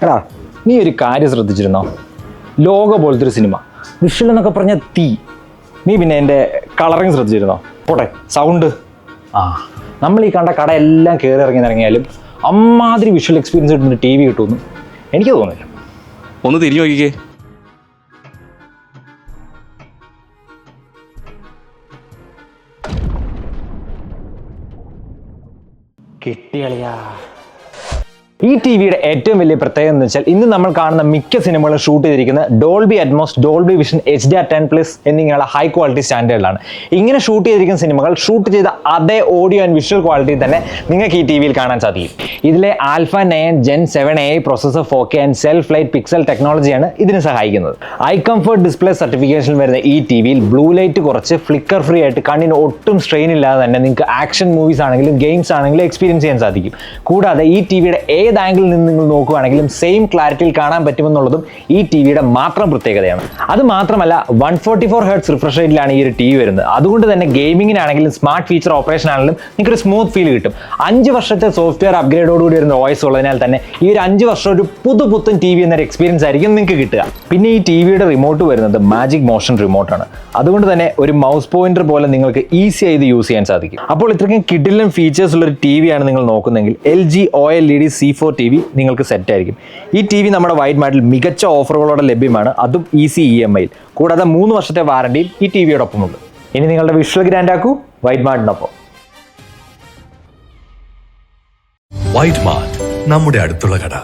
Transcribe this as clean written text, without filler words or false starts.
എടാ നീ ഒരു കാര്യം ശ്രദ്ധിച്ചിരുന്നോ? ലോക പോലത്തെ ഒരു സിനിമ, വിഷ്വൽ എന്നൊക്കെ പറഞ്ഞ തീ. നീ പിന്നെ എൻ്റെ കളറിങ് ശ്രദ്ധിച്ചിരുന്നോ? പോട്ടെ, സൗണ്ട്. നമ്മൾ ഈ കണ്ട കട എല്ലാം കയറി ഇറങ്ങിയാലും അമ്മാതിരി വിഷ്വൽ എക്സ്പീരിയൻസ് കിട്ടുന്ന ടി വി കിട്ടുമെന്ന് എനിക്ക് തോന്നുന്നില്ല. ഒന്ന് തിരിഞ്ഞു നോക്കിക്കേ. കിട്ടിയളിയാ. ഈ ടി വിയുടെ ഏറ്റവും വലിയ പ്രത്യേകത എന്ന് വെച്ചാൽ ഇന്ന് നമ്മൾ കാണുന്ന മിക്ക സിനിമകളും ഷൂട്ട് ചെയ്തിരിക്കുന്നത് Dolby Atmos, Dolby vision, HDR10+ എന്നിങ്ങനെയുള്ള ഹൈ ക്വാളിറ്റി സ്റ്റാൻഡേർഡിലാണ്. ഇങ്ങനെ ഷൂട്ട് ചെയ്തിരിക്കുന്ന സിനിമകൾ ഷൂട്ട് ചെയ്ത അതേ ഓഡിയോ ആൻഡ് വിഷ്വൽ ക്വാളിറ്റി തന്നെ നിങ്ങൾക്ക് ഈ ടി വിയിൽ കാണാൻ സാധിക്കും. ഇതിലെ alpha 9 Gen 7 AI processor 4K and self light pixel ടെക്നോളജിയാണ് ഇതിന് സഹായിക്കുന്നത്. ഐ കംഫർട്ട് ഡിസ്പ്ലേ സർട്ടിഫിക്കേഷൻ വരുന്ന ഈ ടി വിയിൽ ബ്ലൂ ലൈറ്റ് കുറച്ച് ഫ്ലിക്കർ ഫ്രീ ആയിട്ട് കണ്ണിന് ഒട്ടും സ്ട്രെയിൻ ഇല്ലാതെ തന്നെ നിങ്ങൾക്ക് ആക്ഷൻ മൂവീസ് ആണെങ്കിലും ഗെയിംസ് ആണെങ്കിലും എക്സ്പീരിയൻസ് ചെയ്യാൻ സാധിക്കും. കൂടാതെ ഈ ടി വിയുടെ ആംഗിളിൽ നിന്ന് നിങ്ങൾ നോക്കുകയാണെങ്കിലും സെയിം ക്ലാരിറ്റിയിൽ കാണാൻ പറ്റുമെന്നുള്ളതും ഈ ടി വിയുടെ മാത്രം പ്രത്യേകതയാണ്. അത് മാത്രമല്ല 144 Hz റിഫ്രഷ് റേറ്റിലാണ് ഈ ഒരു ടി വി വരുന്നത്. അതുകൊണ്ട് തന്നെ ഗെയിമിങ്ങിനാണെങ്കിലും സ്മാർട്ട് ഫീച്ചർ ഓപ്പറേഷൻ ആണെങ്കിലും നിങ്ങൾക്ക് ഒരു സ്മൂത്ത് ഫീൽ കിട്ടും. 5 വർഷത്തെ സോഫ്റ്റ്വെയർ അപ്ഗ്രേഡോടുകൂടി വരുന്ന OS ഉള്ളതിനാൽ തന്നെ ഈ ഒരു 5 വർഷം ഒരു പുതുപുത്തൻ ടി വി എന്നൊരു എക്സ്പീരിയൻസ് ആയിരിക്കും നിങ്ങൾക്ക് കിട്ടുക. പിന്നെ ഈ ടി വിയുടെ റിമോട്ട് വരുന്നത് മാജിക് മോഷൻ റിമോട്ടാണ്. അതുകൊണ്ട് തന്നെ ഒരു മൗസ് പോയിന്റർ പോലെ നിങ്ങൾക്ക് ഈസി ആയി ഇത് യൂസ് ചെയ്യാൻ സാധിക്കും. അപ്പോൾ ഇത്രയ്ക്കും കിഡിലും ഫീച്ചേഴ്സ് ഉള്ള ഒരു ടി വി ആണ് നിങ്ങൾ നോക്കുന്നതെങ്കിൽ LG OLED C4 TV നിങ്ങൾക്ക് സെറ്റ് ആയിരിക്കും. ഈ ടി വി നമ്മുടെ വൈറ്റ് മാർട്ടിൽ മികച്ച ഓഫറുകളോടെ ലഭ്യമാണ്, അതും ഈസി EMI. കൂടാതെ 3 വർഷത്തെ വാറണ്ടിയും ഈ ടി വിയോടൊപ്പമുണ്ട്. ഇനി നിങ്ങളുടെ വിഷ്വൽ ഗ്രാൻഡ് ആക്കൂ വൈറ്റ് മാർട്ടിനൊപ്പം. വൈറ്റ് മാർട്ട്, നമ്മുടെ അടുത്തുള്ള കട.